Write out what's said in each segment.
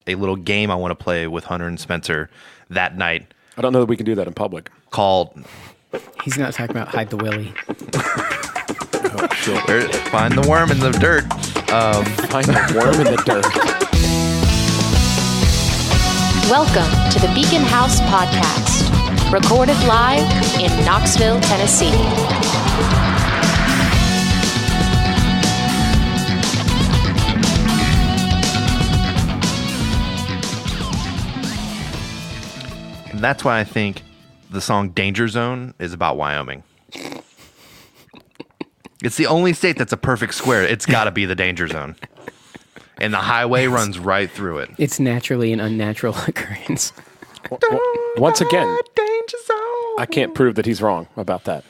a little game I want to play with Hunter and Spencer that night. I don't know that we can do that in public. Called... He's not talking about hide the willy. Oh, shit. Find the worm in the dirt. Find the worm in the dirt. Welcome to the Beacon House Podcast, recorded live in Knoxville, Tennessee. And that's why I think the song Danger Zone is about Wyoming. It's the only state that's a perfect square. It's got to be the danger zone. And the highway runs right through it. It's naturally an unnatural occurrence. Once again, Danger zone. I can't prove that he's wrong about that.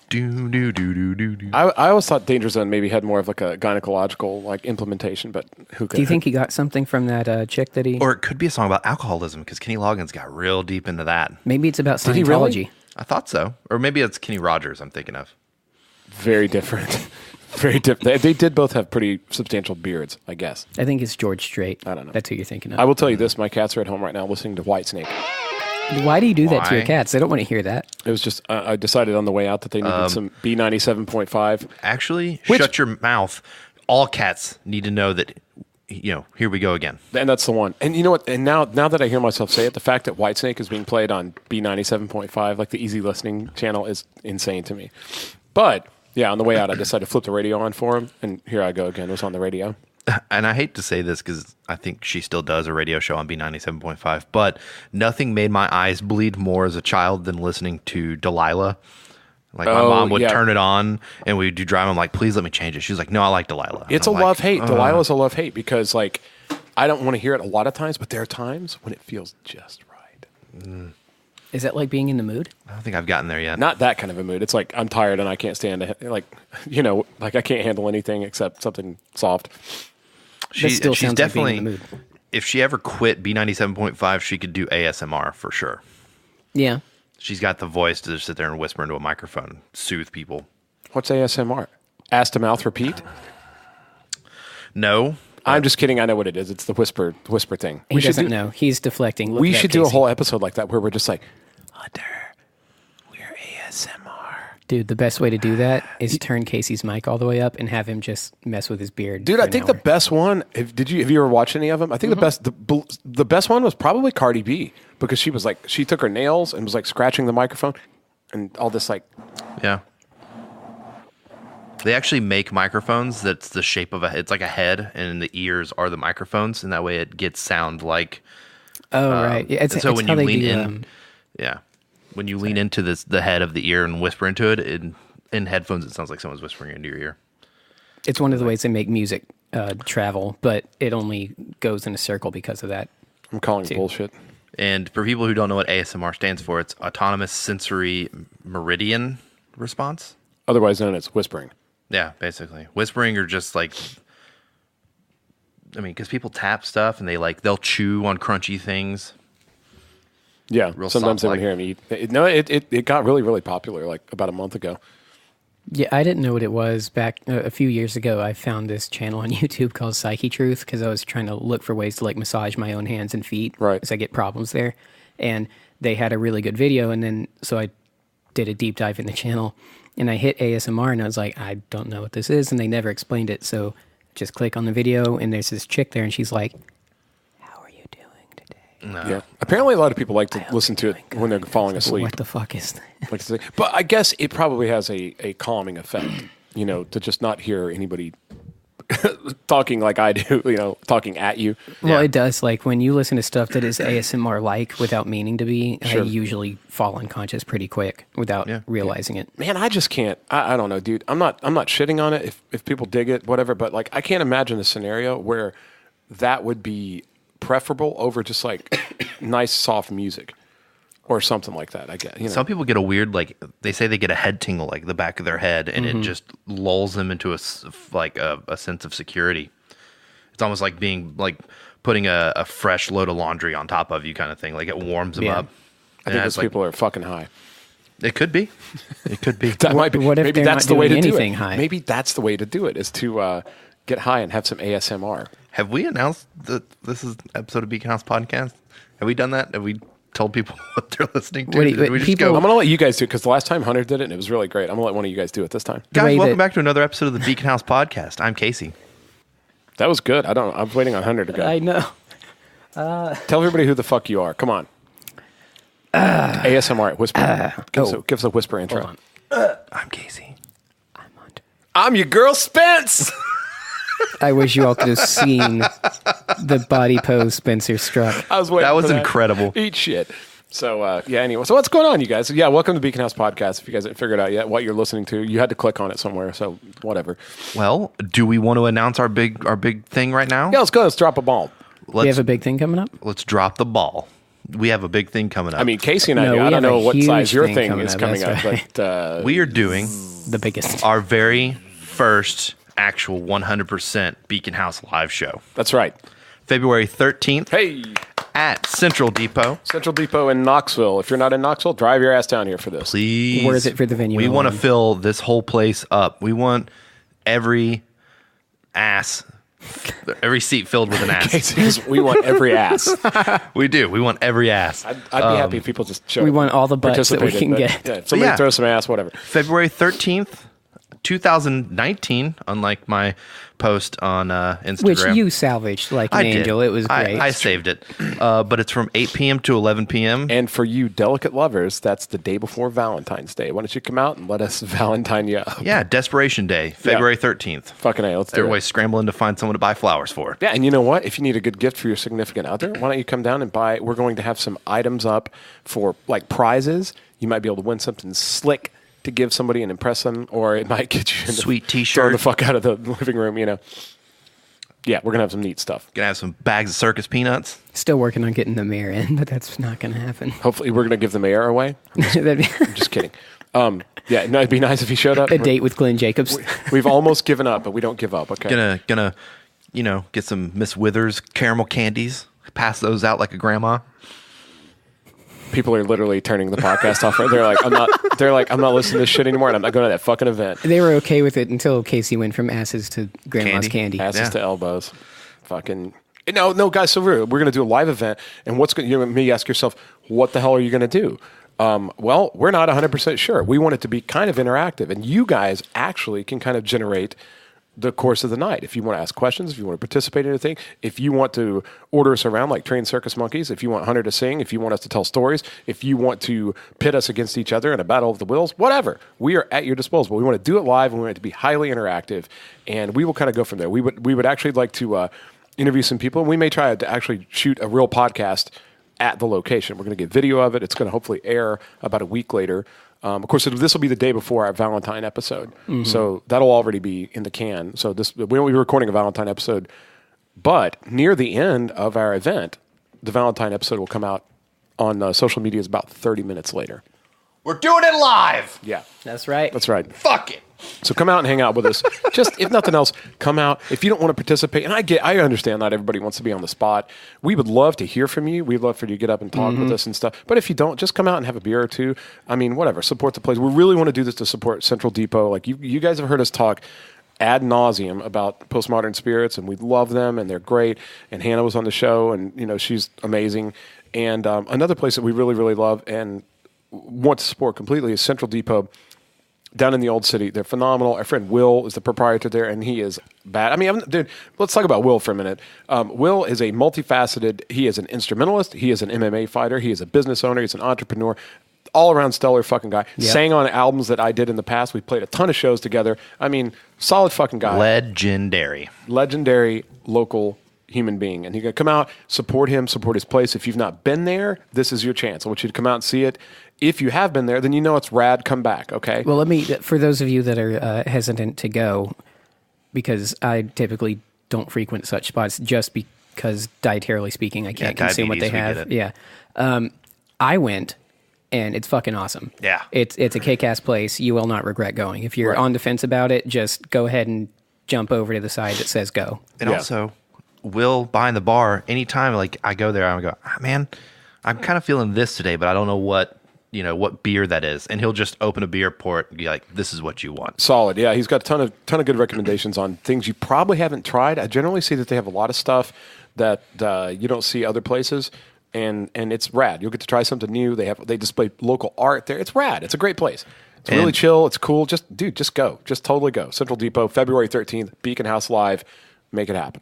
Do, do, do, do, do, do. I always thought Danger Zone maybe had more of like a gynecological like implementation, but who could? Do you think he got something from that chick that he... Or it could be a song about alcoholism because Kenny Loggins got real deep into that. Maybe it's about Did he really? Scientology. I thought so. Or maybe it's Kenny Rogers I'm thinking of. Very different. Very different. They did both have pretty substantial beards, I guess. I think it's George Strait. I don't know. That's who you're thinking of. I will tell you this, my cats are at home right now listening to Whitesnake. Why do you do that to Why? your cats? They don't want to hear that. It was just, I decided on the way out that they needed some B97.5. Actually, Which- shut your mouth. All cats need to know that, here we go again. And that's the one. And you know what? And now that I hear myself say it, the fact that Whitesnake is being played on B97.5, like the easy listening channel, is insane to me. But yeah, on the way out, I decided to flip the radio on for him, and here I go again. It was on the radio. And I hate to say this because I think she still does a radio show on B97.5, but nothing made my eyes bleed more as a child than listening to Delilah. Like my mom would turn it on and we'd do drive. I'm like, please let me change it. She's like, no, I like Delilah. And It's a I'm like, love-hate. Delilah's a love-hate because, like, I don't want to hear it a lot of times, but there are times when it feels just right. Is that like being in the mood? I don't think I've gotten there yet. Not that kind of a mood. It's like I'm tired and I can't stand it. Like, like I can't handle anything except something soft. She's still sounds like definitely, being in the mood. if she ever quit B97.5, she could do ASMR for sure. Yeah. She's got the voice to just sit there and whisper into a microphone, soothe people. What's ASMR? Ass to mouth repeat? No. I'm just kidding. I know what it is. It's the whisper thing. He doesn't know. He's deflecting. Look We at that, should do a Casey. whole episode like that where we're just like, Hunter, we're ASMR. Dude, the best way to do that is turn Casey's mic all the way up and have him just mess with his beard. Dude, for I an think hour. the best one. Have you ever watched any of them? I think the best one was probably Cardi B because she was like she took her nails and was like scratching the microphone and all this like. Yeah. They actually make microphones that's the shape of it's like a head, and the ears are the microphones, and that way it gets sound like. Oh, right. Yeah, so when how you they lean do, in, when you lean into the head of the ear and whisper into it, in headphones, it sounds like someone's whispering into your ear. it's one of the ways they make music travel, but it only goes in a circle because of that. I'm calling it bullshit. And for people who don't know what ASMR stands for, it's Autonomous Sensory Meridian Response. Otherwise known as whispering. Yeah, basically. Whispering or just like, because people tap stuff and they'll chew on crunchy things. Yeah, Real sometimes they soft, would hear him eat. It got really, really popular like about a month ago. Yeah, I didn't know what it was back a few years ago. I found this channel on YouTube called Psyche Truth because I was trying to look for ways to like massage my own hands and feet. Right. Because I get problems there. And they had a really good video. And then, so I did a deep dive in the channel and I hit ASMR and I was like, I don't know what this is. And they never explained it. So just click on the video and there's this chick there and she's like, how are you doing today? No. Yeah. Apparently a lot of people like to listen to it when they're falling asleep. What the fuck is that? Like to say- but I guess it probably has a calming effect, to just not hear anybody talking like I do, talking at you. Well, it does. Like when you listen to stuff that is ASMR-like without meaning to be, Sure. I usually fall unconscious pretty quick without realizing it. Man, I just can't. I don't know, dude. I'm not shitting on it if people dig it, whatever. But like, I can't imagine a scenario where that would be preferable over just like nice soft music or something like that. I guess. Some people get a weird, they say they get a head tingle, like the back of their head, and it just lulls them into a sense of security. It's almost like being putting a fresh load of laundry on top of you kind of thing. Like it warms them up. I think those people are fucking high. It could be. It could be. That might be. What if maybe they're that's not the way to doing do it. anything high? Maybe that's the way to do it is to get high and have some ASMR. Have we announced that this is an episode of Beacon House Podcast? Have we done that? Have we told people what they're listening to? Wait, Did we just people- go, I'm going to let you guys do it because the last time Hunter did it and it was really great. I'm going to let one of you guys do it this time. guys, way welcome that- back to another episode of the Beacon House Podcast. I'm Casey. That was good. I'm waiting on Hunter to go. I know. Tell everybody who the fuck you are. Come on. ASMR. Whisper. Give us a whisper intro. Hold on. I'm Casey. I'm your girl, Spence. I wish you all could have seen the body pose Spencer struck. I was waiting That was for incredible. Eat shit. So, anyway. So what's going on, you guys? Yeah, welcome to Beacon House Podcast. If you guys haven't figured out yet what you're listening to, you had to click on it somewhere, so whatever. Well, do we want to announce our big thing right now? Yeah, let's go. Let's drop a bomb. Do you have a big thing coming up? Let's drop the ball. We have a big thing coming up. I mean, Casey and I, No, we I don't have a know what huge size your thing thing coming is up, coming that's up, right. but we are doing The biggest. our very first actual 100% Beacon House live show. that's right. February 13th Hey, at Central Depot. Central Depot in Knoxville. If you're not in Knoxville, drive your ass down here for this. Please. Where is it for the venue? We want to alone? fill this whole place up. We want every seat filled with an ass. Casey says, we want every ass. We do. We want every ass. I'd be happy if people just show We want all the butts that we participated, can but, get. Yeah, if somebody Yeah. throw some ass, whatever. February 13th, 2019, unlike my post on Instagram. Which you salvaged like an angel. It was great. I saved it. But it's from 8 p.m. to 11 p.m. And for you delicate lovers, that's the day before Valentine's Day. Why don't you come out and let us Valentine you up? Yeah, Desperation Day, February 13th. Fucking A, let's do Everybody's it. scrambling to find someone to buy flowers for. Yeah, and you know what? If you need a good gift for your significant other, why don't you come down and buy? We're going to have some items up for like prizes. You might be able to win something slick to give somebody and impress them, or it might get you in Sweet throw t-shirt. the fuck out of the living room, you know. Yeah, we're going to have some neat stuff. Gonna have some bags of circus peanuts. Still working on getting the mayor in, but that's not going to happen. Hopefully, we're going to give the mayor away. That'd be I'm just kidding. Yeah, no, it'd be nice if he showed up. a date with Glenn Jacobs. We've almost given up, but we don't give up, okay? Gonna, get some Miss Withers caramel candies. Pass those out like a grandma. People are literally turning the podcast off. They're like, I'm not listening to this shit anymore, and I'm not going to that fucking event. They were okay with it until Casey went from asses to grandma's candy. Asses Yeah. to elbows. Fucking no, guys. So we're going to do a live event, and what's going? You may ask yourself, what the hell are you going to do? Well, we're not 100% sure. We want it to be kind of interactive, and you guys actually can kind of generate the course of the night. If you want to ask questions, if you want to participate in anything, if you want to order us around like trained circus monkeys, if you want Hunter to sing, if you want us to tell stories, if you want to pit us against each other in a battle of the wills, whatever, we are at your disposal. We want to do it live, and we want it to be highly interactive, and we will kind of go from there. We would actually like to interview some people, and we may try to actually shoot a real podcast at the location. We're going to get video of it. It's going to hopefully air about a week later. Of course, this will be the day before our Valentine episode, so that'll already be in the can. So we won't be recording a Valentine episode, but near the end of our event, the Valentine episode will come out on social media about 30 minutes later. We're doing it live. Yeah, That's right. that's right. Fuck it. So come out and hang out with us. Just if nothing else, come out. If you don't want to participate, and I understand not everybody wants to be on the spot. We would love to hear from you. We'd love for you to get up and talk with us and stuff. But if you don't, just come out and have a beer or two. I mean, whatever. Support the place. We really want to do this to support Central Depot. Like you guys have heard us talk ad nauseum about postmodern spirits, and we love them, and they're great. And Hannah was on the show, and she's amazing. And another place that we really, really love and want to support completely is Central Depot. Down in the old city, they're phenomenal. Our friend Will is the proprietor there, and he is bad. I mean, dude, let's talk about Will for a minute. Will is a multifaceted. He is an instrumentalist. He is an MMA fighter. He is a business owner. He's an entrepreneur. All around stellar fucking guy. Yep. Sang on albums that I did in the past. We played a ton of shows together. I mean, solid fucking guy. Legendary. Legendary local human being. And you're going to come out, support him, support his place. If you've not been there, this is your chance. I want you to come out and see it. If you have been there, then you know it's rad. Come back, okay? Well, for those of you that are hesitant to go, because I typically don't frequent such spots just because dietarily speaking, I can't consume what they diabetes, have. we get Yeah. I went, and it's fucking awesome. Yeah. It's a kick-ass place. You will not regret going. If you're Right. on the fence about it, just go ahead and jump over to the side that says go. And Yeah. also, Will behind the bar, anytime like I go there, I go, man, I'm kind of feeling this today, but I don't know what what beer that is, and he'll just open a beer, pour it, and be like, "This is what you want." Solid, yeah. He's got a ton of good recommendations on things you probably haven't tried. I generally see that they have a lot of stuff that you don't see other places, and it's rad. You'll get to try something new. They display local art there. It's rad. It's a great place. It's really chill. It's cool. Just go. Just totally go. Central Depot, February 13th, Beacon House Live. Make it happen.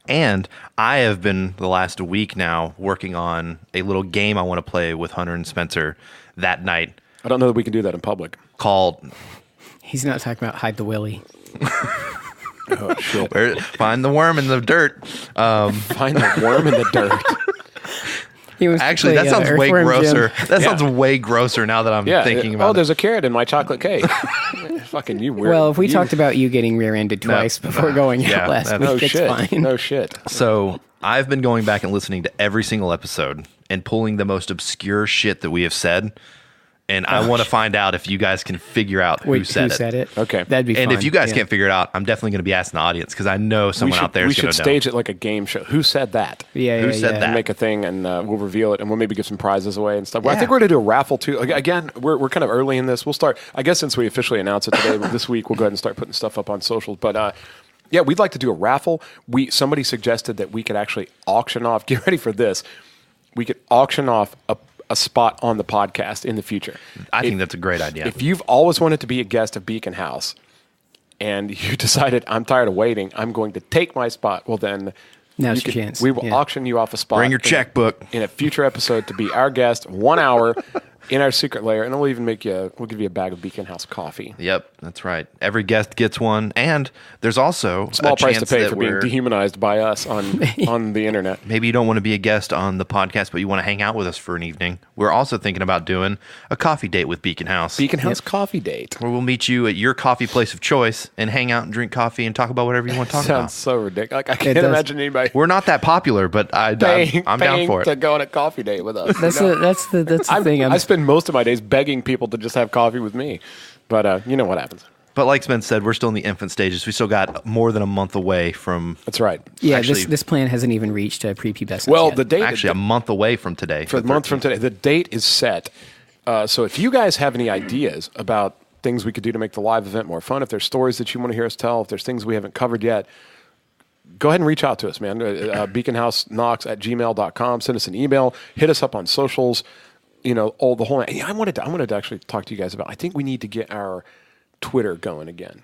And I have been the last week now working on a little game I want to play with Hunter and Spencer that night. I don't know that we can do that in public. Called... He's not talking about Hide the Willy. Oh, shit. Find the worm in the dirt. Find the worm in the dirt. Actually, that sounds way grosser. That sounds way grosser now that I'm thinking about it. Oh, there's a carrot in my chocolate cake. Fucking you weird. Well, if we talked about you getting rear-ended twice before going out last week, it's fine. No shit. So I've been going back and listening to every single episode and pulling the most obscure shit that we have said. And I want to find out if you guys can figure out who said it. Okay. That'd be fun. And if you guys can't figure it out, I'm definitely going to be asking the audience because I know someone out there is going to know. We should stage it like a game show. Who said that? Who said that? Make a thing, and we'll reveal it, and we'll maybe give some prizes away and stuff. Well, I think we're going to do a raffle, too. Again, we're kind of early in this. We'll start, I guess since we officially announced it today, this week, we'll go ahead and start putting stuff up on socials. But, yeah, we'd like to do a raffle. Somebody suggested that we could actually auction off, get ready for this, we could auction off a spot on the podcast in the future. I think that's a great idea. If you've always wanted to be a guest of Beacon House and you decided, I'm tired of waiting, I'm going to take my spot, well then now's your chance. We will auction you off a spot. Bring your checkbook. In a future episode to be our guest, 1 hour in our secret lair, and we'll even we'll give you a bag of Beacon House coffee. Yep, that's right. Every guest gets one, and there's also small a price chance to pay that for being dehumanized by us on the internet. Maybe you don't want to be a guest on the podcast, but you want to hang out with us for an evening. We're also thinking about doing a coffee date with Beacon House. Beacon House coffee date. Where we'll meet you at your coffee place of choice and hang out and drink coffee and talk about whatever you want to talk about. Sounds so ridiculous. Like, I can't imagine anybody. We're not that popular, but I'm down for it. To go on a coffee date with us. That's the thing. I spend most of my days begging people to just have coffee with me, but you know what happens. But like Spence said, we're still in the infant stages. We still got more than a month away from. That's right. Yeah, this plan hasn't even reached prepubescence. Well, yet. the date actually a month away from today. For a month from today, the date is set. So if you guys have any ideas about things we could do to make the live event more fun, if there's stories that you want to hear us tell, if there's things we haven't covered yet, go ahead and reach out to us, man. beaconhouseknox@gmail.com. Send us an email. Hit us up on socials. All the whole. I wanted to actually talk to you guys about. I think we need to get our Twitter going again.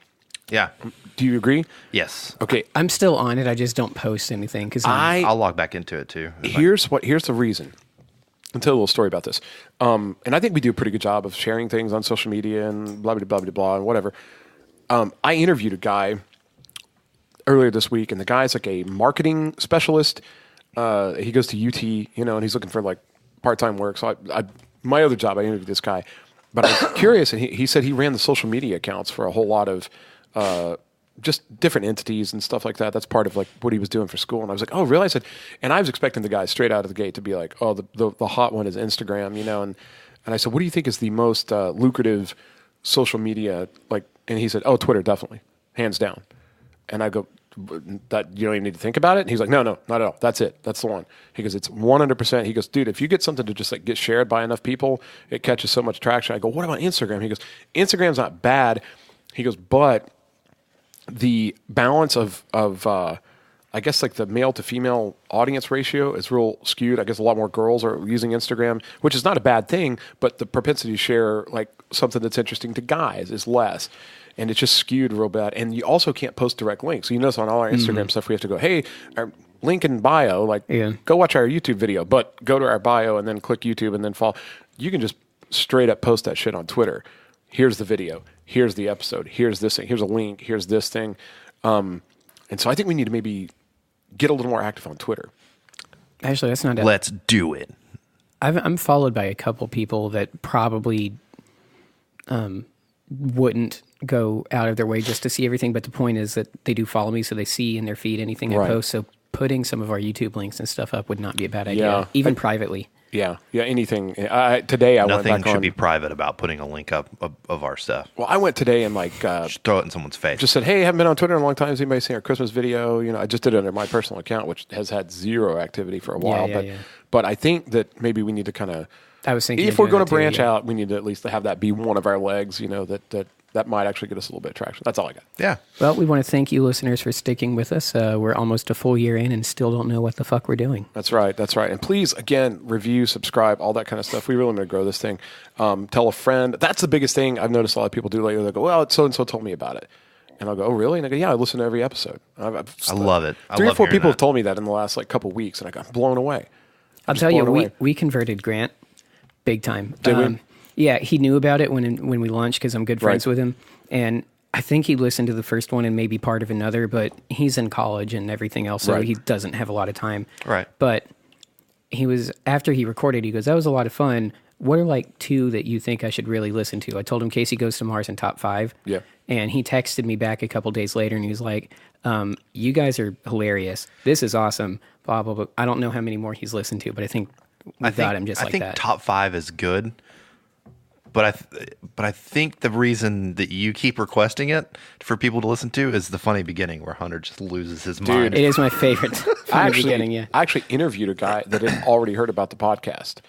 Yeah. Do you agree? Yes. Okay. I'm still on it. I just don't post anything because I'll log back into it too. Here's the reason. I'll tell a little story about this. And I think we do a pretty good job of sharing things on social media and blah blah blah blah blah and whatever. I interviewed a guy earlier this week, and the guy's like a marketing specialist. He goes to UT, and he's looking for like part-time work. So my other job, I interviewed this guy, but I was curious, and he said he ran the social media accounts for a whole lot of just different entities and stuff like that. That's part of like what he was doing for school. And I was like, oh, really? I said, and I was expecting the guy straight out of the gate to be like, oh, the hot one is Instagram, and I said, what do you think is the most lucrative social media? And he said, oh, Twitter, definitely, hands down. And I go, that you don't even need to think about it? And he's like, no, not at all. That's it. That's the one. He goes, it's 100%. He goes, dude, if you get something to just like get shared by enough people, it catches so much traction. I go, what about Instagram? He goes, Instagram's not bad. He goes, but the balance of I guess like the male to female audience ratio is real skewed. I guess a lot more girls are using Instagram, which is not a bad thing, but the propensity to share like something that's interesting to guys is less. And it's just skewed real bad. And you also can't post direct links. So you notice on all our Instagram stuff, we have to go, hey, our link in bio, go watch our YouTube video, but go to our bio and then click YouTube and then follow. You can just straight up post that shit on Twitter. Here's the video. Here's the episode. Here's this thing. Here's a link. Here's this thing. And so I think we need to maybe get a little more active on Twitter. Actually, that's not it. Let's do it. I'm followed by a couple people that probably wouldn't go out of their way just to see everything. But the point is that they do follow me, so they see in their feed anything I post. So putting some of our YouTube links and stuff up would not be a bad idea, even privately. Yeah, anything. Today I went back on. Nothing should be private about putting a link up of our stuff. Well, I went today and just throw it in someone's face. Just said, hey, I haven't been on Twitter in a long time. Has anybody seen our Christmas video? I just did it under my personal account, which has had zero activity for a while. But I think that maybe we need to kind of I was thinking if we're going to branch yeah. out, we need to at least have that be one of our legs, that might actually get us a little bit of traction. That's all I got. Yeah. Well, we want to thank you listeners for sticking with us. We're almost a full year in and still don't know what the fuck we're doing. That's right. And please, again, review, subscribe, all that kind of stuff. We really want to grow this thing. Tell a friend. That's the biggest thing I've noticed a lot of people do lately. They go, well, so-and-so told me about it. And I'll go, oh, really? And I go, yeah, I listen to every episode. I love it. Three or four people have told me that in the last couple weeks, and I got blown away. I'll tell you, we converted Grant big time. Did we? Yeah, he knew about it when we launched because I'm good friends with him. And I think he listened to the first one and maybe part of another, but he's in college and everything else, so he doesn't have a lot of time. Right. But after he recorded, he goes, that was a lot of fun. What are 2 that you think I should really listen to? I told him Casey Goes to Mars in top 5. Yeah. And he texted me back a couple days later and he was like, you guys are hilarious. This is awesome. Blah, blah, blah. I don't know how many more he's listened to, but I think we got him just like that. I think top 5 is good. But I think the reason that you keep requesting it for people to listen to is the funny beginning where Hunter just loses his mind. It is my favorite from the beginning, yeah. I actually interviewed a guy that had already heard about the podcast.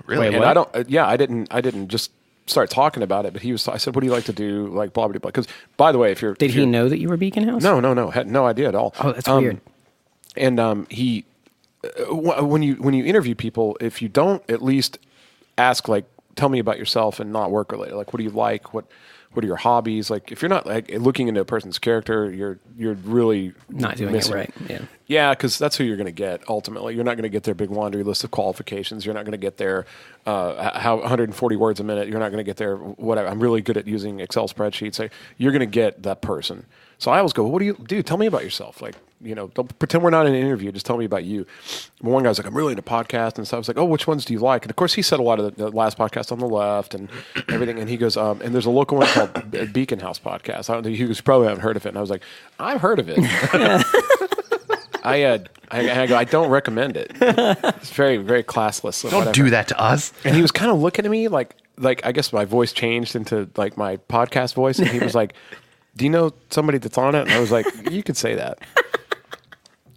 Really? And I didn't just start talking about it, but I said, what do you like to do? Like blah, blah, blah. Because by the way, Did he know that you were Beacon House? No. Had no idea at all. Oh, that's weird. And he, when you interview people, if you don't at least ask tell me about yourself and not work related. What do you like? What are your hobbies? If you're not looking into a person's character, you're really not doing it right. Yeah. Yeah, because that's who you're going to get ultimately. You're not going to get their big laundry list of qualifications. You're not going to get their 140 words a minute. You're not going to get their whatever. I'm really good at using Excel spreadsheets. You're going to get that person. So I always go, what do you do? Tell me about yourself. Don't pretend we're not in an interview. Just tell me about you. But one guy's like, I'm really into podcasts and stuff. I was like, oh, which ones do you like? And of course, he said a lot of the last podcast on the left and everything. And he goes, and there's a local one called Beacon House Podcast. He goes, you probably haven't heard of it. And I was like, I've heard of it. I go, I don't recommend it. It's very, very classless. Don't do that to us. And he was kind of looking at me like I guess my voice changed into my podcast voice. And he was like, do you know somebody that's on it? And I was like, you could say that.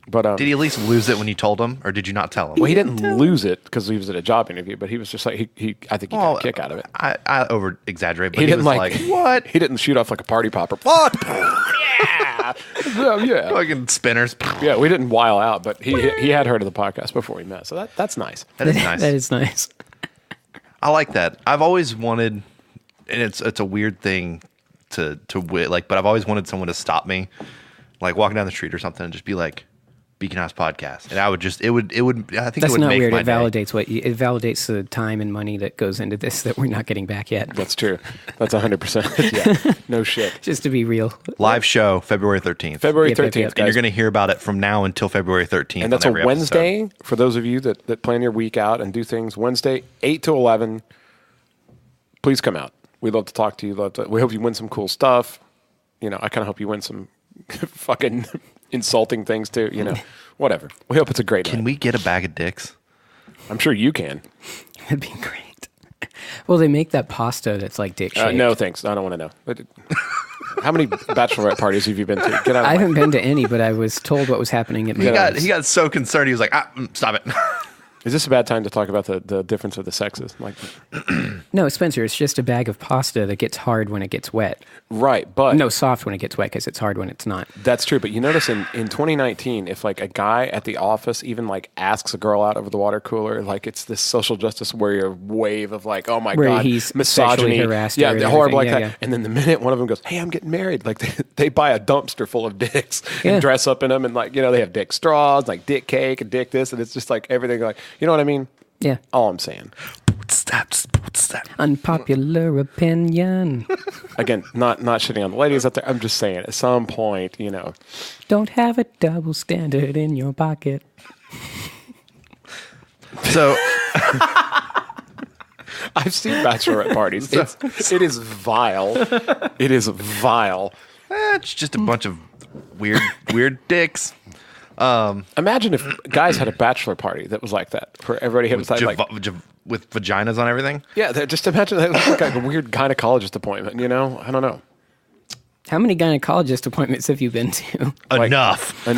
But did he at least lose it when you told him, or did you not tell him? Well, he didn't lose it because he was at a job interview, but he was just like I think he got a kick out of it. I over exaggerate, but he didn't was what? He didn't shoot off like a party popper. What? Yeah. Yeah. Fucking spinners. Yeah, we didn't while out, but he had heard of the podcast before we met, so that's nice. That is nice. That is nice. I like that. I've always wanted, and it's a weird thing to but I've always wanted someone to stop me, walking down the street or something, and just be like, Beacon House Podcast, and I would just it would I think that's it would not make weird. my It validates it validates the time and money that goes into this that we're not getting back yet. That's true. That's 100%. Yeah, no shit. Just to be real, live show February 13th. February 13th, yep. And you're going to hear about it from now until February 13th, and that's a Wednesday episode. For those of you that plan your week out and do things. Wednesday, 8 to 11. Please come out. We'd love to talk to you. We hope you win some cool stuff. I kind of hope you win some fucking insulting things too. Whatever. We hope it's a great night. Can we get a bag of dicks? I'm sure you can. That'd be great. Well, they make that pasta that's like dick shaped. No, thanks. I don't want to know. How many bachelorette parties have you been to? Get out. I haven't been to any, but I was told what was happening at my He got so concerned. He was like, stop it. Is this a bad time to talk about the difference of the sexes? No, Spencer, it's just a bag of pasta that gets hard when it gets wet. Right, but... No, soft when it gets wet because it's hard when it's not. That's true, but you notice in 2019, if a guy at the office even asks a girl out over the water cooler, it's this social justice warrior wave of oh my where God, he's misogyny. Harassed yeah, they're horrible like that. Yeah. And then the minute one of them goes, hey, I'm getting married, they buy a dumpster full of dicks and dress up in them and they have dick straws, dick cake and dick this, and it's just everything you know what I mean? Yeah. All I'm saying. Unpopular opinion. Again, not shitting on the ladies out there. I'm just saying, at some point, Don't have a double standard in your pocket. So, I've seen bachelorette parties. It is vile. It is vile. It's just a bunch of weird dicks. Imagine if guys had a bachelor party that was like that, where everybody had with vaginas on everything. Yeah, just imagine that was like a weird gynecologist appointment. I don't know. How many gynecologist appointments have you been to? Enough.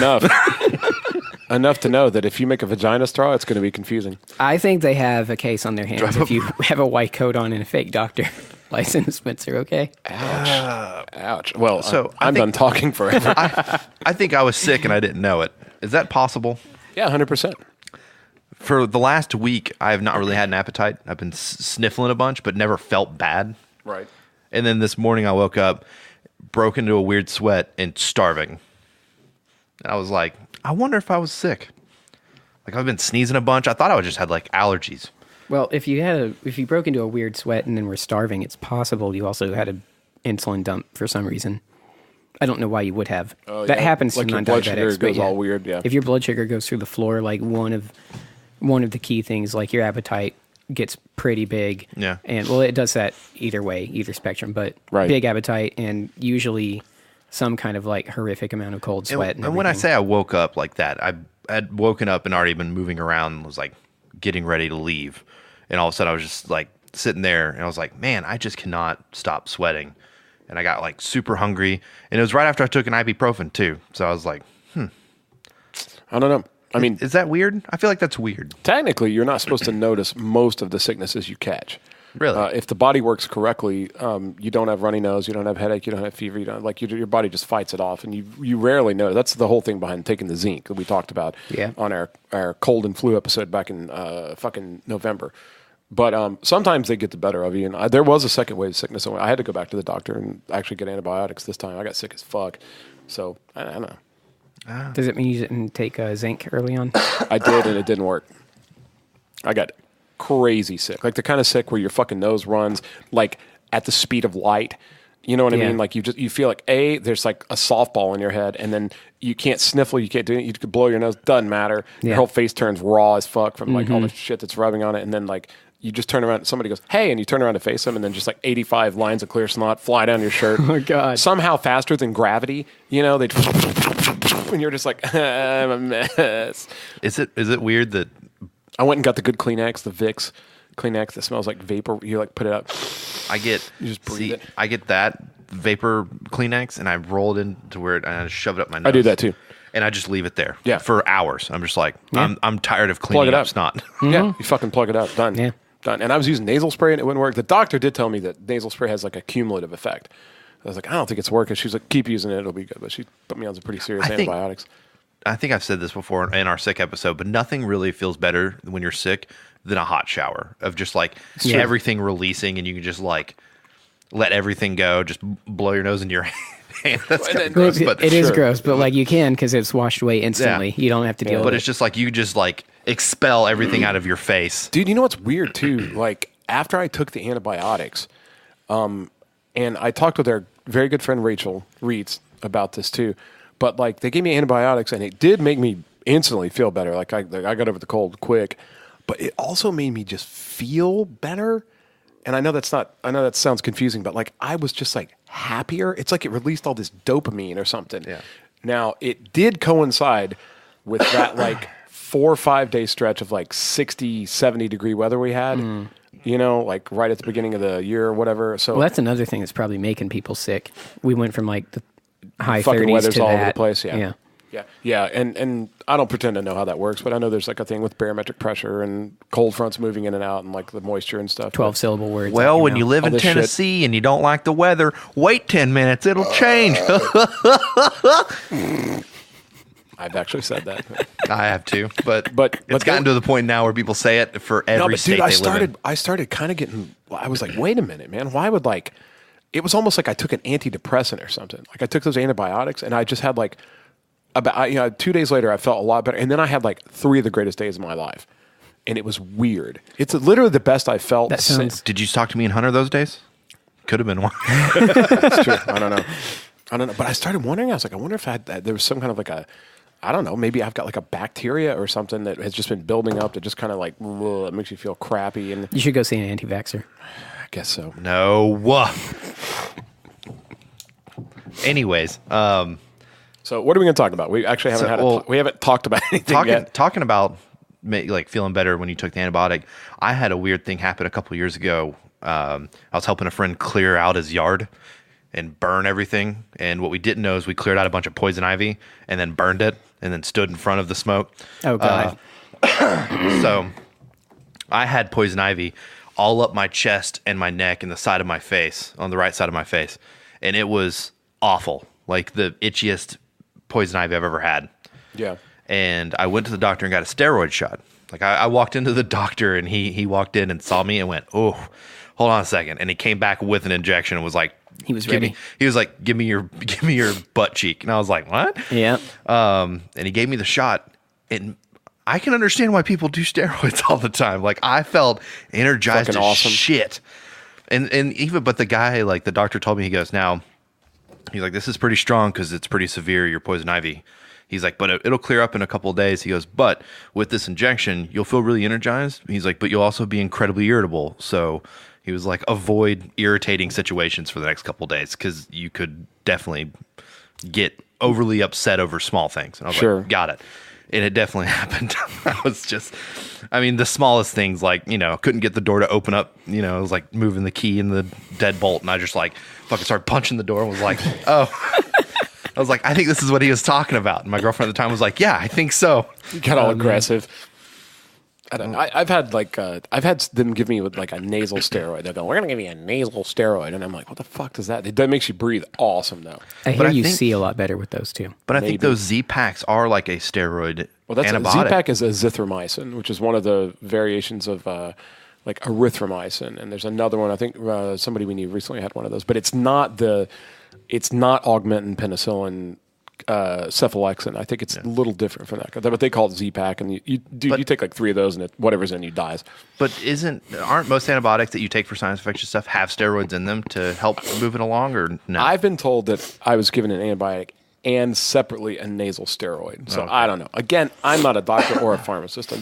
enough to know that if you make a vagina straw, it's going to be confusing. I think they have a case on their hands if you have a white coat on and a fake doctor license, Spencer, okay? Ouch. Well, so I'm done talking forever. I think I was sick and I didn't know it. Is that possible? Yeah, 100%. For the last week, I have not really had an appetite. I've been sniffling a bunch, but never felt bad. Right. And then this morning I woke up, broke into a weird sweat, and starving. And I was like, I wonder if I was sick. Like, I've been sneezing a bunch. I thought I just had like allergies. Well, if you broke into a weird sweat and then were starving, it's possible you also had an insulin dump for some reason. I don't know why you would have. That happens like to non-diabetics. Blood sugar goes all weird. Yeah. If your blood sugar goes through the floor, like one of the key things, like your appetite gets pretty big. Yeah. And well, it does that either way, either spectrum, but big appetite and usually some kind of like horrific amount of cold sweat. And when I say I woke up like that, I had woken up and already been moving around and was like getting ready to leave. And all of a sudden I was just like sitting there and I was like, man, I just cannot stop sweating. And I got like super hungry. And it was right after I took an ibuprofen too. So I was like, I don't know. I mean, is that weird? I feel like that's weird. Technically, you're not supposed to notice most of the sicknesses you catch. Really? If the body works correctly, you don't have runny nose, you don't have headache, you don't have fever, you don't like your body just fights it off, and you rarely know. That's the whole thing behind taking the zinc that we talked about on our cold and flu episode back in fucking November. But sometimes they get the better of you, and there was a second wave of sickness. I had to go back to the doctor and actually get antibiotics this time. I got sick as fuck, so I don't know. Does it mean you didn't take zinc early on? I did, and it didn't work. I got crazy sick, like the kind of sick where your fucking nose runs like at the speed of light. You know what I mean? Like you feel like there's like a softball in your head, and then you can't sniffle, you can't do it. You could blow your nose, doesn't matter. Your whole face turns raw as fuck from like all the shit that's rubbing on it, and then like you just turn around, somebody goes, hey, and you turn around to face them, and then just like 85 lines of clear snot fly down your shirt. Oh my God. Somehow faster than gravity, you know, they and you're just like, I'm a mess. Is it weird that I went and got the good Kleenex, the Vicks Kleenex that smells like vapor. You like put it out. you just breathe it. I get that vapor Kleenex and I roll it into where and I shove it up my nose. I do that too. And I just leave it there Yeah. for hours. I'm just like, I'm tired of cleaning up snot. Yeah, you fucking plug it up. Done. Yeah. Done. And I was using nasal spray and it wouldn't work. The doctor did tell me that nasal spray has like a cumulative effect. I was like, I don't think it's working. She's like, keep using it. It'll be good. But she put me on some pretty serious antibiotics. I think I've said this before in our sick episode, but nothing really feels better when you're sick than a hot shower of just like everything releasing and you can just like let everything go, just blow your nose into your hand. That's kind of gross, but it is gross, but like you can because it's washed away instantly. You don't have to deal with it. But it's just like you just like expel everything out of your face. Dude, you know what's weird too? Like after I took the antibiotics, and I talked with our very good friend Rachel Reeds about this too. But like they gave me antibiotics and it did make me instantly feel better. Like I got over the cold quick, but it also made me just feel better. And I know that sounds confusing, but like I was just like happier. It's like it released all this dopamine or something. Yeah. Now it did coincide with that like 4 or 5 day stretch of like 60, 70 degree weather we had. You know, like right at the beginning of the year or whatever. So that's another thing that's probably making people sick. We went from like the high fucking 30s weather's to all that. over the place. Yeah. And I don't pretend to know how that works, but I know there's like a thing with barometric pressure and cold fronts moving in and out and like the moisture and stuff. 12-syllable words. Well, when you live in Tennessee and you don't like the weather, wait 10 minutes. It'll change. I've actually said that. I have too, but it's gotten to the point now where people say it for every state they live in. I started kind of getting. I was like, wait a minute, man. Why would like? It was almost like I took an antidepressant or something. Like I took those antibiotics and I just had like about 2 days later I felt a lot better, and then I had like 3 of the greatest days of my life, and it was weird. It's literally the best I felt. Did you talk to me and Hunter those days? Could have been one. That's true. I don't know. But I started wondering. I was like, I wonder if there was some kind of like I don't know, maybe I've got like a bacteria or something that has just been building up that just kind of like, it makes you feel crappy. And you should go see an anti-vaxxer. I guess so. No. Anyways. So what are we going to talk about? We actually haven't we haven't talked about anything yet. Talking about like feeling better when you took the antibiotic. I had a weird thing happen a couple years ago. I was helping a friend clear out his yard and burn everything. And what we didn't know is we cleared out a bunch of poison ivy and then burned it. and then stood in front of the smoke. Oh, God. So I had poison ivy all up my chest and my neck and the side of my face, on the right side of my face. And it was awful, like the itchiest poison ivy I've ever had. Yeah. And I went to the doctor and got a steroid shot. Like I walked into the doctor and he walked in and saw me and went, "Oh, hold on a second." And he came back with an injection and was like, He was ready. He was like, give me your butt cheek. And I was like, what? Yeah. And he gave me the shot. And I can understand why people do steroids all the time. Like I felt energized Fucking as awesome. shit. And but the guy, like the doctor told me, he goes, now, he's like, this is pretty strong because it's pretty severe, your poison ivy. He's like, but it'll clear up in a couple of days. He goes, but with this injection, you'll feel really energized. He's like, but you'll also be incredibly irritable. So he was like, avoid irritating situations for the next couple of days because you could definitely get overly upset over small things. And I was like, got it. And it definitely happened. I was just, I mean, the smallest things, like, couldn't get the door to open up. It was like moving the key in the deadbolt. And I just like fucking started punching the door and was like, oh. I was like, I think this is what he was talking about. And my girlfriend at the time was like, yeah, I think so. You got all aggressive. I don't know. I've had them give me with like a nasal steroid. They go, we're going to give you a nasal steroid. And I'm like, what the fuck does that? That makes you breathe awesome though. I hear you see a lot better with those too. But I think those Z-Packs are like a steroid antibiotic. Z-Pack is azithromycin, which is one of the variations of like erythromycin. And there's another one. I think somebody we knew recently had one of those. But it's not augmentin penicillin cephalexin. I think it's a little different from that. But they call it Z-Pack, and you take like 3 of those, and whatever's in you dies. But aren't most antibiotics that you take for sinus infection stuff have steroids in them to help move it along, or no? I've been told that I was given an antibiotic and separately a nasal steroid. So I don't know. Again, I'm not a doctor or a pharmacist.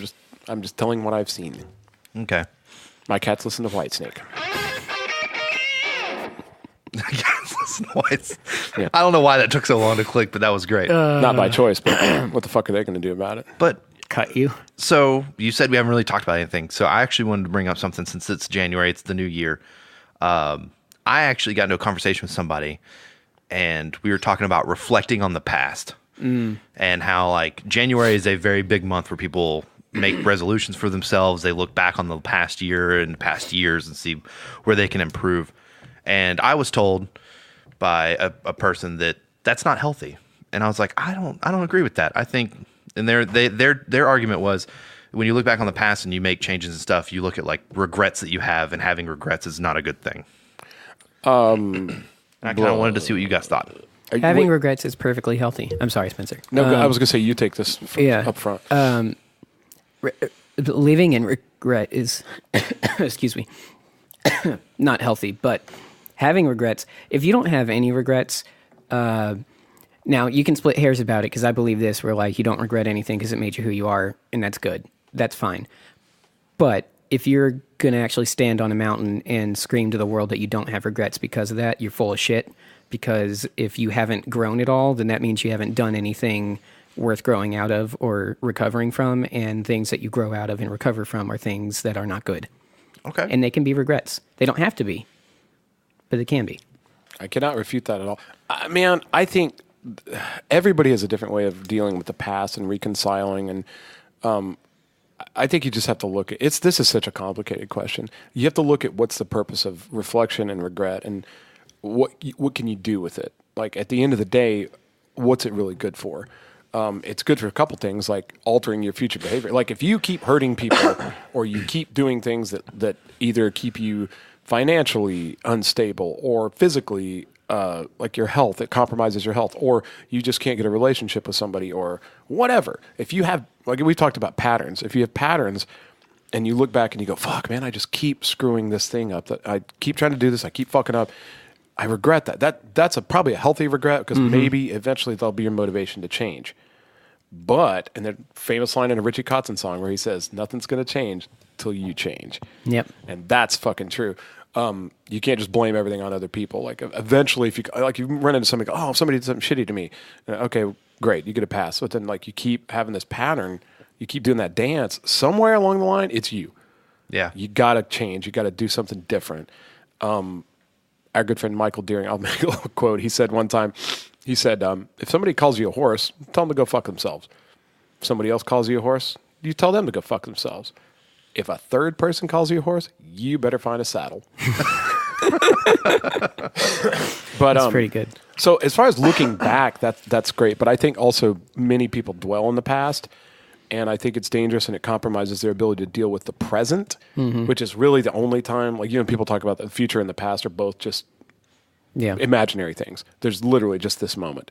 I'm just telling what I've seen. Okay. My cats listen to Whitesnake. Yeah. I don't know why that took so long to click, but that was great. Not by choice, but what the fuck are they going to do about it? But cut you. So you said we haven't really talked about anything. So I actually wanted to bring up something since it's January, it's the new year. I actually got into a conversation with somebody, and we were talking about reflecting on the past and how like January is a very big month where people make resolutions for themselves. They look back on the past year and past years and see where they can improve. And I was told by a person that that's not healthy. And I was like, I don't agree with that. I think, and their argument was, when you look back on the past and you make changes and stuff, you look at like regrets that you have, and having regrets is not a good thing. I kind of wanted to see what you guys thought. Having regrets is perfectly healthy. I'm sorry, Spencer. No, I was going to say you take this up front. Living in regret is, excuse me, not healthy, but having regrets, if you don't have any regrets, now you can split hairs about it, because I believe this, where like you don't regret anything because it made you who you are, and that's good. That's fine. But if you're going to actually stand on a mountain and scream to the world that you don't have regrets because of that, you're full of shit. Because if you haven't grown at all, then that means you haven't done anything worth growing out of or recovering from, and things that you grow out of and recover from are things that are not good. Okay. And they can be regrets. They don't have to be, but they can be. I cannot refute that at all. Man, I think everybody has a different way of dealing with the past and reconciling, and I think you just have to look at it. This is such a complicated question. You have to look at what's the purpose of reflection and regret, and what can you do with it? Like at the end of the day, what's it really good for? It's good for a couple things, like altering your future behavior. Like if you keep hurting people or you keep doing things that either keep you financially unstable or physically, like your health, it compromises your health, or you just can't get a relationship with somebody or whatever. If you have, like we talked about patterns, if you have patterns and you look back and you go, fuck man, I just keep screwing this thing up, that I keep trying to do this, I keep fucking up, I regret that. That's probably a healthy regret, because maybe eventually that'll be your motivation to change. But, and the famous line in a Richie Kotzen song where he says, nothing's going to change till you change. Yep. And that's fucking true. You can't just blame everything on other people. Like eventually, if you run into somebody, oh, somebody did something shitty to me. Okay, great, you get a pass. But then like you keep having this pattern, you keep doing that dance, somewhere along the line, it's you. Yeah. You got to change. You got to do something different. Our good friend Michael Deering, I'll make a little quote. He said one time, He said, if somebody calls you a horse, tell them to go fuck themselves. If somebody else calls you a horse, you tell them to go fuck themselves. If a third person calls you a horse, you better find a saddle. But That's pretty good. So as far as looking back, that's great. But I think also many people dwell in the past, and I think it's dangerous and it compromises their ability to deal with the present, which is really the only time. Like, people talk about the future and the past are both just imaginary things. There's literally just this moment,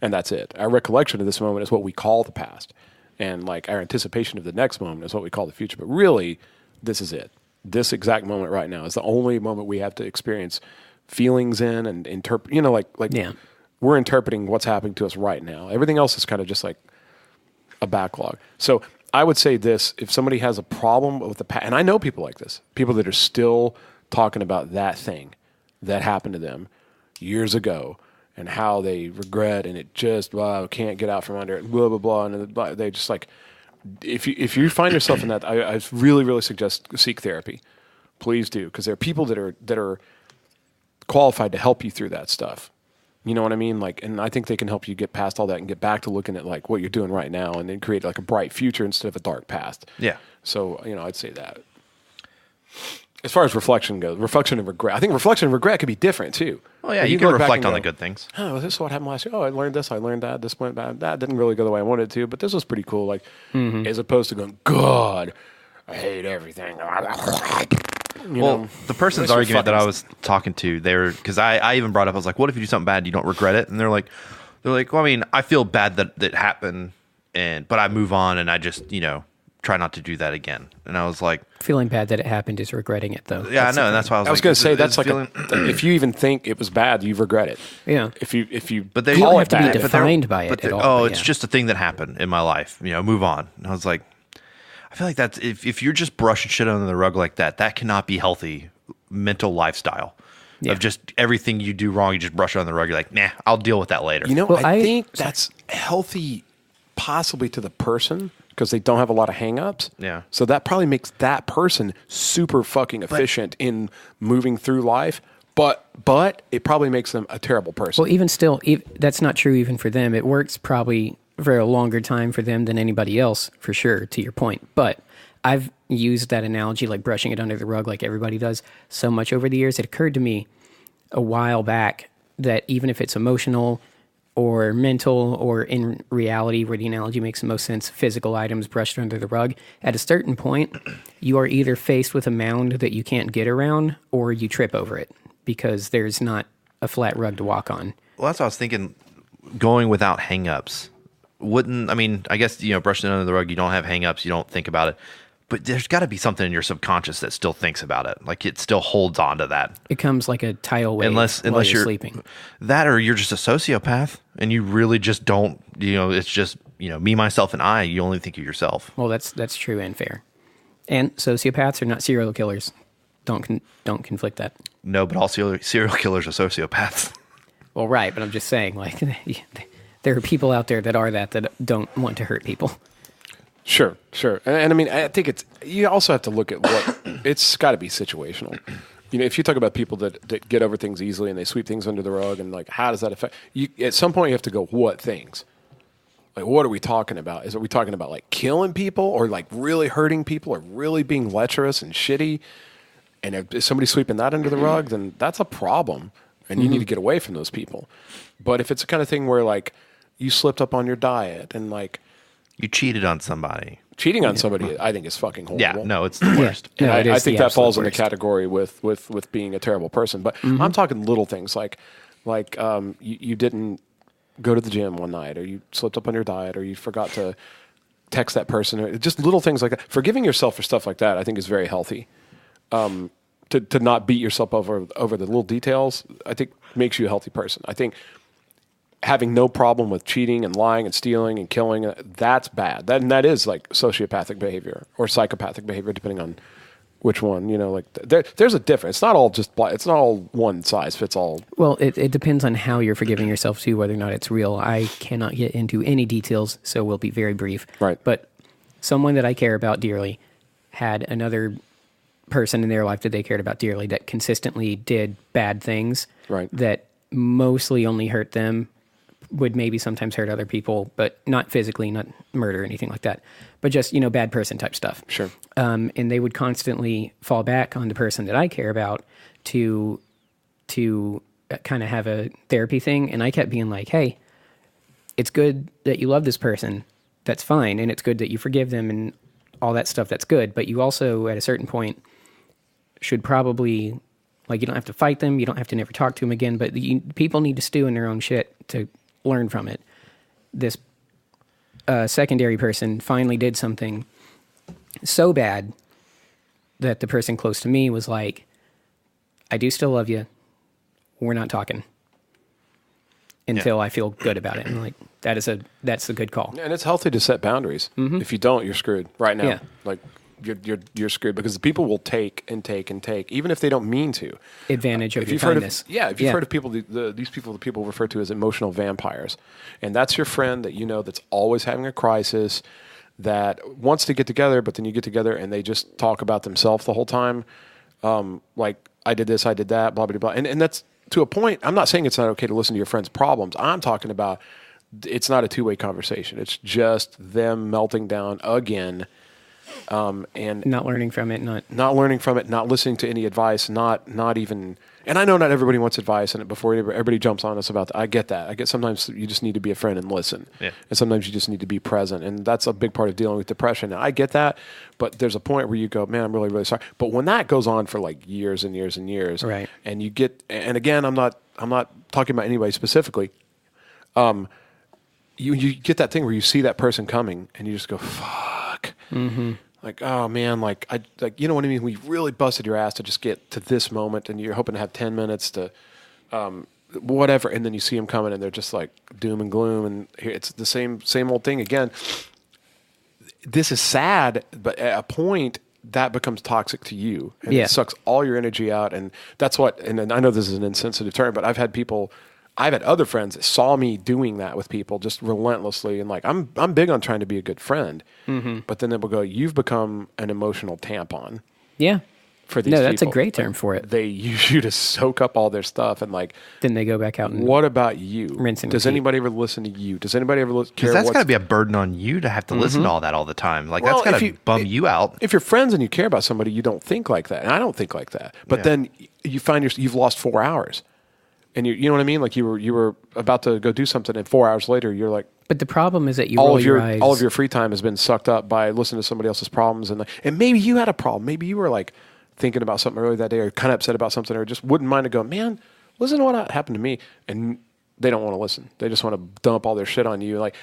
and that's it. Our recollection of this moment is what we call the past, and like our anticipation of the next moment is what we call the future. But really, this is it. This exact moment right now is the only moment we have to experience feelings in and interpret. We're interpreting what's happening to us right now. Everything else is kind of just like a backlog. So I would say this: if somebody has a problem with the past, and I know people like this, people that are still talking about that thing that happened to them years ago and how they regret and it just can't get out from under it, blah blah blah, and they just like. If you find yourself in that, I really, really suggest seek therapy. Please do, because there are people that are qualified to help you through that stuff. You know what I mean? Like, and I think they can help you get past all that and get back to looking at like what you're doing right now, and then create like a bright future instead of a dark past. Yeah. So I'd say that. As far as reflection goes, reflection and regret. I think reflection and regret could be different too. Oh yeah, you can reflect on the good things. Oh, this is what happened last year. Oh, I learned this. I learned that. This went bad. That didn't really go the way I wanted it to, but this was pretty cool. Like, as opposed to going, God, I hate everything. The person's argument that I was talking to, because I even brought up, I was like, what if you do something bad and you don't regret it? And they're like, well, I mean, I feel bad that it happened, but I move on and I just, try not to do that again. And I was like, feeling bad that it happened is regretting it, though. Yeah, I know, and that's why I was going to say that's like if you even think it was bad, you regret it. Yeah. If you but they don't have to be defined by it at all. It's just a thing that happened in my life. Move on. And I was like, I feel like that's if you're just brushing shit under the rug like that, that cannot be healthy mental lifestyle. Yeah. Of just everything you do wrong, you just brush it on the rug. You're like, nah, I'll deal with that later. I think that's healthy, possibly to the person, because they don't have a lot of hang-ups. Yeah. So that probably makes that person super fucking efficient in moving through life. But it probably makes them a terrible person. Well, even still, that's not true even for them. It works probably for a longer time for them than anybody else, for sure, to your point. But I've used that analogy, like brushing it under the rug like everybody does, so much over the years. It occurred to me a while back that even if it's emotional or mental, or in reality, where the analogy makes the most sense, physical items brushed under the rug, at a certain point, you are either faced with a mound that you can't get around, or you trip over it, because there's not a flat rug to walk on. Well, that's what I was thinking, going without hang-ups. I guess, brushing it under the rug, you don't have hang-ups, you don't think about it. But there's got to be something in your subconscious that still thinks about it. Like, it still holds on to that. It comes like a tidal wave unless you're sleeping. That, or you're just a sociopath, and you really just don't, it's just, me, myself, and I, you only think of yourself. Well, that's true and fair. And sociopaths are not serial killers. Don't conflict that. No, but all serial killers are sociopaths. Well, right, but I'm just saying, like, there are people out there that don't want to hurt people. Sure. And I mean, I think you also have to look at it's got to be situational. If you talk about people that get over things easily and they sweep things under the rug, and like, how does that affect you? At some point, you have to go, what things? Like, what are we talking about? Are we talking about like killing people, or like really hurting people, or really being lecherous and shitty? And if somebody's sweeping that under the rug, then that's a problem, and you need to get away from those people. But if it's the kind of thing where like you slipped up on your diet and like, you cheated on somebody. Cheating on somebody, I think, is fucking horrible. Yeah, no, it's the worst. Yeah. No, I think that falls in the category with being a terrible person. But I'm talking little things like you didn't go to the gym one night, or you slipped up on your diet, or you forgot to text that person, or just little things like that. Forgiving yourself for stuff like that, I think, is very healthy. To not beat yourself over the little details, I think, makes you a healthy person. I think having no problem with cheating and lying and stealing and killing, that's bad. That is like sociopathic behavior or psychopathic behavior, depending on which one. There's a difference. It's not all it's not all one size fits all. Well, it depends on how you're forgiving yourself too, whether or not it's real. I cannot get into any details, so we'll be very brief. Right. But someone that I care about dearly had another person in their life that they cared about dearly that consistently did bad things. Right. That mostly only hurt them, would maybe sometimes hurt other people, but not physically, not murder or anything like that, but just, bad person type stuff. Sure. And they would constantly fall back on the person that I care about to kind of have a therapy thing. And I kept being like, hey, it's good that you love this person. That's fine. And it's good that you forgive them and all that stuff. That's good. But you also, at a certain point, should probably, you don't have to fight them. You don't have to never talk to them again. But people need to stew in their own shit to learn from it. This secondary person finally did something so bad that the person close to me was like, I do still love you. We're not talking until I feel good about it. And like, that's a good call. And it's healthy to set boundaries. Mm-hmm. If you don't, you're screwed right now. Yeah. Like you're screwed because the people will take and take and take, even if they don't mean to. Advantage of your kindness. If you've heard of people, these people that people refer to as emotional vampires, and that's your friend that that's always having a crisis, that wants to get together, but then you get together and they just talk about themselves the whole time. Like, I did this, I did that, blah, blah, blah. And that's to a point. I'm not saying it's not okay to listen to your friend's problems. I'm talking about it's not a two-way conversation. It's just them melting down again. And not learning from it, not learning from it, not listening to any advice, not even. And I know not everybody wants advice, and before everybody jumps on us about that, I get that. I get sometimes you just need to be a friend and listen, and sometimes you just need to be present, and that's a big part of dealing with depression. Now, I get that, but there's a point where you go, man, I'm really, really sorry. But when that goes on for like years and years and years, right? And you get, and again, I'm not talking about anybody specifically. You get that thing where you see that person coming, and you just go, fuck. Mm-hmm. Like, oh man, you know what I mean? We really busted your ass to just get to this moment, and you're hoping to have 10 minutes to, whatever. And then you see them coming, and they're just like doom and gloom, and it's the same old thing again. This is sad, but at a point that becomes toxic to you, and it sucks all your energy out. And that's what. And I know this is an insensitive term, but I've had other friends that saw me doing that with people just relentlessly, and like I'm big on trying to be a good friend, but then they will go, "You've become an emotional tampon." Yeah, for these people. That's a great term for it. They use you to soak up all their stuff, and like then they go back out and what about you? Rinse and Does repeat. anybody ever listen to you? Does anybody ever care? Because that's got to be a burden on you to have to listen to all that all the time. Like that's got to bum you out. If you're friends and you care about somebody, you don't think like that, and I don't think like that. But then you find you've lost 4 hours. And you know what I mean? Like you were about to go do something, and 4 hours later, you're like. But the problem is that you all roll of your eyes. All of your free time has been sucked up by listening to somebody else's problems, and maybe you had a problem. Maybe you were like thinking about something earlier that day, or kind of upset about something, or just wouldn't mind to go, man, listen to what happened to me, and they don't want to listen. They just want to dump all their shit on you. Like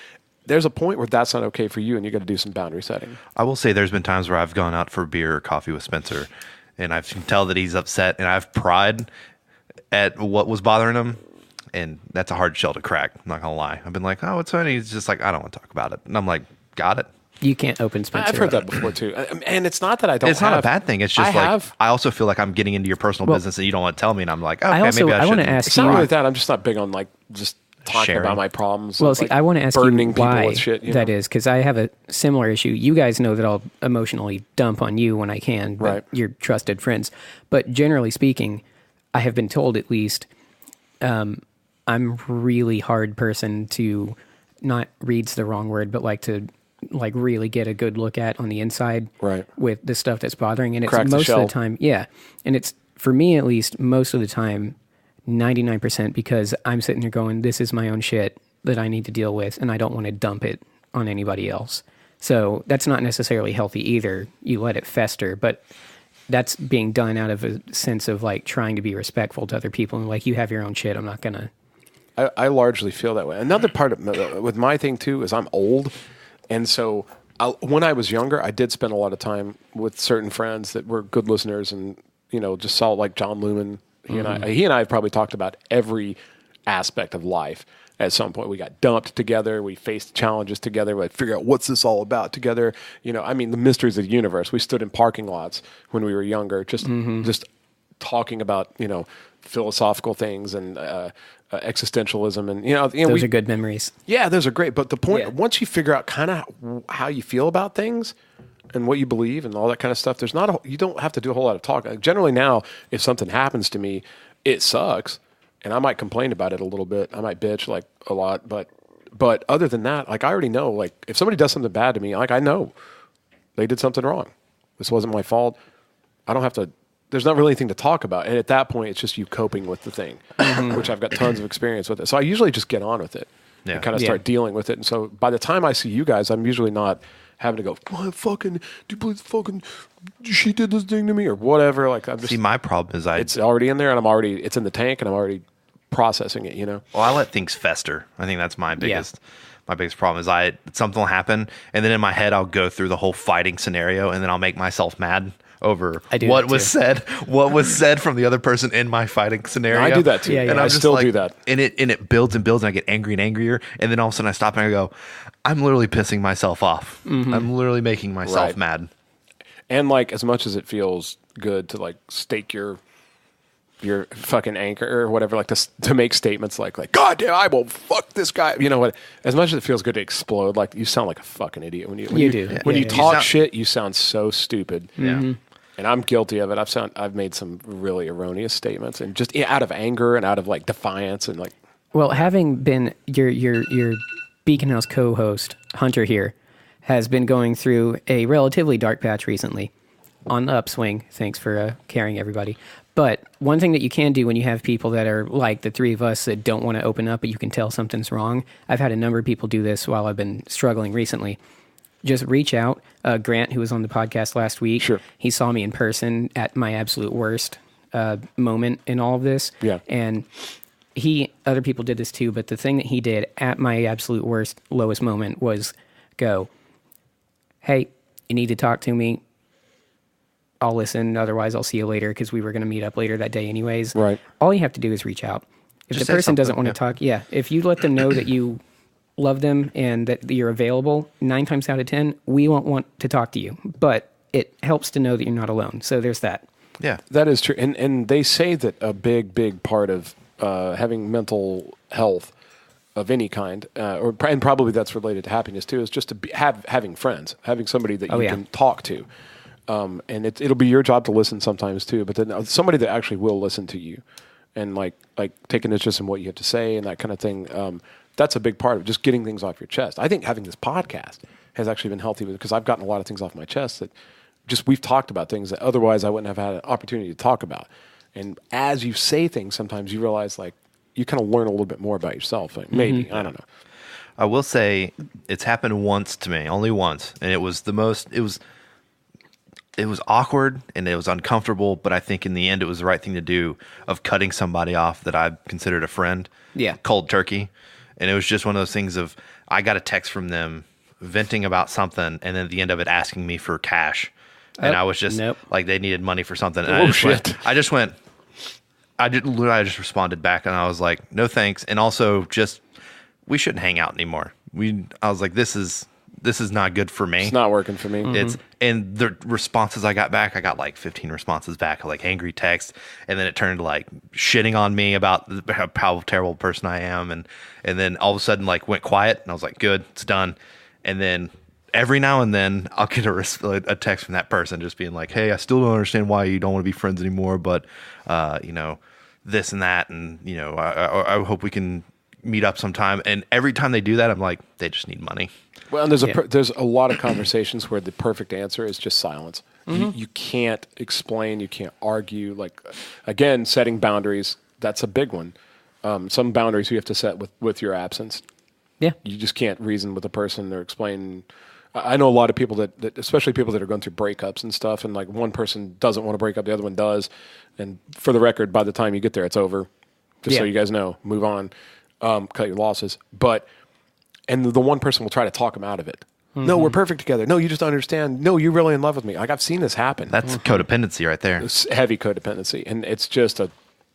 there's a point where that's not okay for you, and you got to do some boundary setting. I will say there's been times where I've gone out for beer or coffee with Spencer, and I can tell that he's upset, and I've pried at what was bothering him. And that's a hard shell to crack. I'm not going to lie. I've been like, oh, what's funny? He's just like, I don't want to talk about it. And I'm like, got it. You can't open Spencer. I've heard that before too. And it's not that I don't It's not a bad thing. It's just I also feel like I'm getting into your personal business and you don't want to tell me. And I'm like, okay, maybe I want to shouldn't. ask It's you. not really that. I'm just not big on like just talking Sharing. about my problems. Well, see, I want to ask you burdening people why with shit, that is, because I have a similar issue. You guys know that I'll emotionally dump on you when I can, but right. You're trusted friends. But generally speaking, I have been told at least, I'm a really hard person to, not read's the wrong word, but like to like really get a good look at on the inside right. with the stuff that's bothering. And it's Crack most the of the time, and it's, for me at least, most of the time, 99%, because I'm sitting here going, this is my own shit that I need to deal with, and I don't want to dump it on anybody else. So that's not necessarily healthy either. You let it fester, but that's being done out of a sense of like trying to be respectful to other people and like, you have your own shit. I'm not going to. I largely feel that way. Another part with my thing too is I'm old, and so when I was younger, I did spend a lot of time with certain friends that were good listeners, and just saw like John Lumen. He and I have probably talked about every aspect of life. At some point, we got dumped together. We faced challenges together. We had to figure out what's this all about together. The mysteries of the universe. We stood in parking lots when we were younger, just talking about philosophical things and existentialism, and those are good memories. Yeah, those are great. But the point, once you figure out kind of how you feel about things and what you believe and all that kind of stuff, you don't have to do a whole lot of talking. Generally now, if something happens to me, it sucks. and I might complain about it a little bit. I might bitch like a lot, but other than that, like I already know, like if somebody does something bad to me, like I know they did something wrong. This wasn't my fault. I don't have to. There's not really anything to talk about, and at that point, it's just you coping with the thing, which I've got tons of experience with it. So I usually just get on with it and kind of start dealing with it. And so by the time I see you guys, I'm usually not having to go, what fucking, do you believe fucking, she did this thing to me or whatever. Like I'm just, see, my problem is it's already in there and it's in the tank and I'm already processing it, you know? Well, I let things fester. I think that's my biggest problem is something will happen and then in my head, I'll go through the whole fighting scenario and then I'll make myself mad over what was said from the other person in my fighting scenario. I do that too. And I still do that. And it builds and builds and I get angry and angrier. And then all of a sudden I stop and I go, I'm literally pissing myself off. I'm literally making myself mad. And like, as much as it feels good to like stake your fucking anchor or whatever, like to make statements like, God damn, I will fuck this guy. You know what? As much as it feels good to explode, like you sound like a fucking idiot when you talk shit. You sound so stupid. Yeah. And I'm guilty of it. I've made some really erroneous statements, and just out of anger and out of like defiance and like. Well, having been your Beacon House co-host, Hunter here, has been going through a relatively dark patch recently, on the upswing. Thanks for carrying everybody. But one thing that you can do when you have people that are like the three of us that don't want to open up, but you can tell something's wrong. I've had a number of people do this while I've been struggling recently. Just reach out. Grant, who was on the podcast last week, he saw me in person at my absolute worst moment in all of this. Yeah. And other people did this too, but the thing that he did at my absolute worst, lowest moment was go, hey, you need to talk to me. I'll listen. Otherwise, I'll see you later because we were going to meet up later that day anyways. Right. All you have to do is reach out. If Just the person doesn't want to talk, talk, if you let them know that you love them and that you're available, 9 times out of 10, we won't want to talk to you. But it helps to know that you're not alone. So there's that. Yeah. That is true. And they say that a big part of having mental health of any kind, and probably that's related to happiness too, is just to having friends, having somebody that you can talk to. And it'll be your job to listen sometimes too, but then somebody that actually will listen to you and like take an interest in what you have to say and that kind of thing. That's a big part of just getting things off your chest. I think having this podcast has actually been healthy because I've gotten a lot of things off my chest that just we've talked about things that otherwise I wouldn't have had an opportunity to talk about. And as you say things, sometimes you realize like you kind of learn a little bit more about yourself. Like maybe, I don't know. I will say it's happened once to me, only once. And it was it was awkward and it was uncomfortable, but I think in the end it was the right thing to do of cutting somebody off that I considered a friend. Yeah. Cold turkey. And it was just one of those things of I got a text from them venting about something and then at the end of it asking me for cash. And I was just like they needed money for something. And I just responded back and I was like, no thanks. And also just we shouldn't hang out anymore. I was like, this is not good for me. It's not working for me. And the responses I got back, I got like 15 responses back, like angry text. And then it turned like shitting on me about how terrible person I am. And then all of a sudden like went quiet and I was like, good, it's done. And then every now and then I'll get a text from that person just being like, hey, I still don't understand why you don't want to be friends anymore. But, this and that. And, I hope we can meet up sometime. And every time they do that, I'm like, they just need money. Well, and there's a lot of conversations where the perfect answer is just silence. You can't explain, you can't argue. Like, again, setting boundaries, that's a big one. Some boundaries you have to set with your absence. Yeah. You just can't reason with a person or explain. I know a lot of people that, especially people that are going through breakups and stuff, and like one person doesn't want to break up, the other one does. And for the record, by the time you get there, it's over. Just so you guys know, move on, cut your losses. And the one person will try to talk them out of it. No, we're perfect together. No, you just don't understand. No, you're really in love with me. Like I've seen this happen. That's codependency right there. It's heavy codependency. And it's just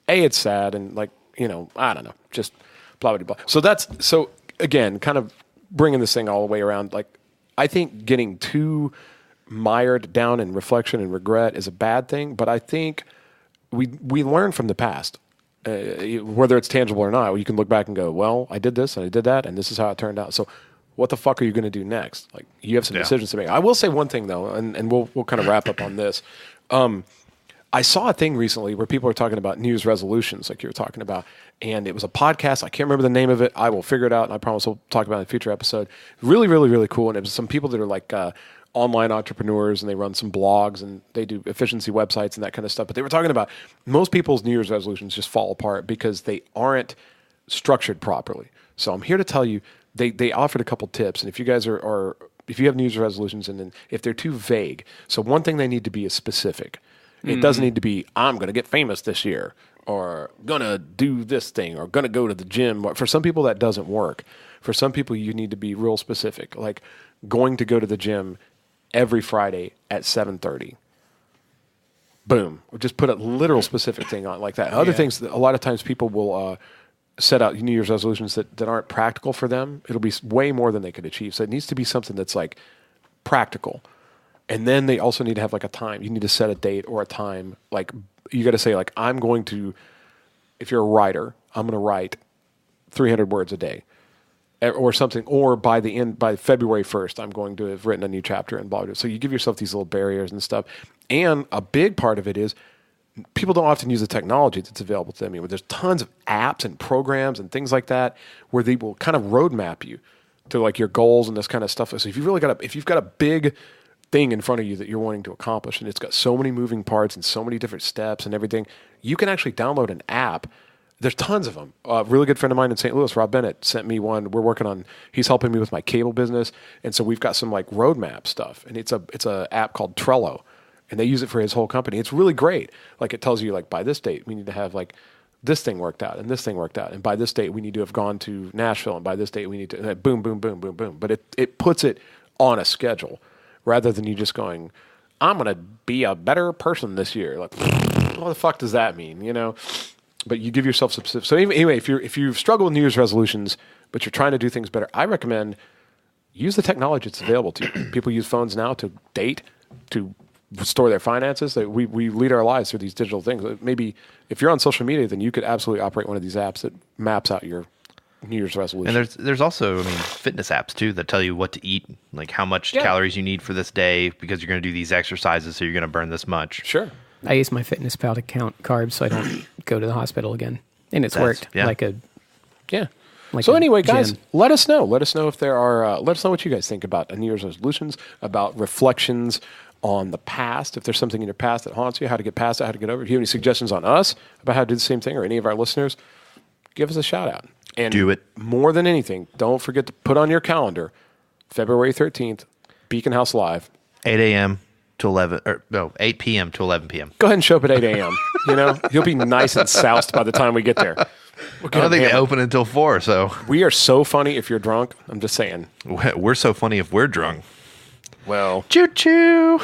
it's sad and like, I don't know, just blah, blah, blah. So again, kind of bringing this thing all the way around. Like I think getting too mired down in reflection and regret is a bad thing. But I think we learn from the past. Whether it's tangible or not, you can look back and go, well, I did this and I did that, and this is how it turned out. So what the fuck are you going to do next? Like, you have some decisions to make. I will say one thing, though, and we'll kind of wrap up on this. I saw a thing recently where people were talking about New Year's resolutions, like you were talking about, and it was a podcast. I can't remember the name of it. I will figure it out, and I promise we'll talk about it in a future episode. Really, really, really cool. And it was some people that are like online entrepreneurs, and they run some blogs, and they do efficiency websites and that kind of stuff. But they were talking about most people's New Year's resolutions just fall apart because they aren't structured properly. So I'm here to tell you, they offered a couple tips, and if you guys are if you have New Year's resolutions, and then if they're too vague, so one thing they need to be is specific. It doesn't need to be, I'm going to get famous this year, or going to do this thing, or going to go to the gym. For some people, that doesn't work. For some people, you need to be real specific, like going to go to the gym every Friday at 7:30. Boom. Just put a literal specific thing on like that. Other things, a lot of times people will set out New Year's resolutions that aren't practical for them. It'll be way more than they could achieve. So it needs to be something that's like practical. And then they also need to have like a time. You need to set a date or a time. Like you got to say like, I'm going to, if you're a writer, I'm going to write 300 words a day or something. Or by February 1st, I'm going to have written a new chapter and blah, blah. So you give yourself these little barriers and stuff. And a big part of it is people don't often use the technology that's available to them. I mean, there's tons of apps and programs and things like that where they will kind of roadmap you to like your goals and this kind of stuff. So if you've got a big thing in front of you that you're wanting to accomplish, and it's got so many moving parts and so many different steps and everything, you can actually download an app. There's tons of them. A really good friend of mine in St. Louis, Rob Bennett, sent me one. He's helping me with my cable business, and so we've got some like roadmap stuff, and it's a app called Trello, and they use it for his whole company. It's really great. Like it tells you like by this date we need to have like this thing worked out and this thing worked out, and by this date we need to have gone to Nashville, and by this date we need to, and then boom, boom, boom, boom, boom. But it puts it on a schedule. Rather than you just going, I'm going to be a better person this year. Like, what the fuck does that mean? You know? But you give yourself some specific. So anyway, if you struggle with New Year's resolutions, but you're trying to do things better, I recommend use the technology that's available to you. People use phones now to date, to store their finances. We lead our lives through these digital things. Maybe if you're on social media, then you could absolutely operate one of these apps that maps out your New Year's resolution. And there's also, fitness apps too that tell you what to eat, like how much calories you need for this day because you're going to do these exercises, so you're going to burn this much. Sure. I use my fitness pal to count carbs so I don't go to the hospital again, and it's worked. Yeah. Like So anyway, guys, gym. let us know. Let us know if there are. Let us know what you guys think about New Year's resolutions, about reflections on the past. If there's something in your past that haunts you, how to get past it, how to get over it. If you have any suggestions on us about how to do the same thing, or any of our listeners, give us a shout out. And do it. More than anything, don't forget to put on your calendar February 13th, Beacon House Live. 8 a.m. to 8 p.m. to 11 p.m. Go ahead and show up at 8 a.m. You know, you'll be nice and soused by the time we get there. I don't think they open until 4, so. We are so funny if you're drunk. I'm just saying. We're so funny if we're drunk. Well. Choo-choo.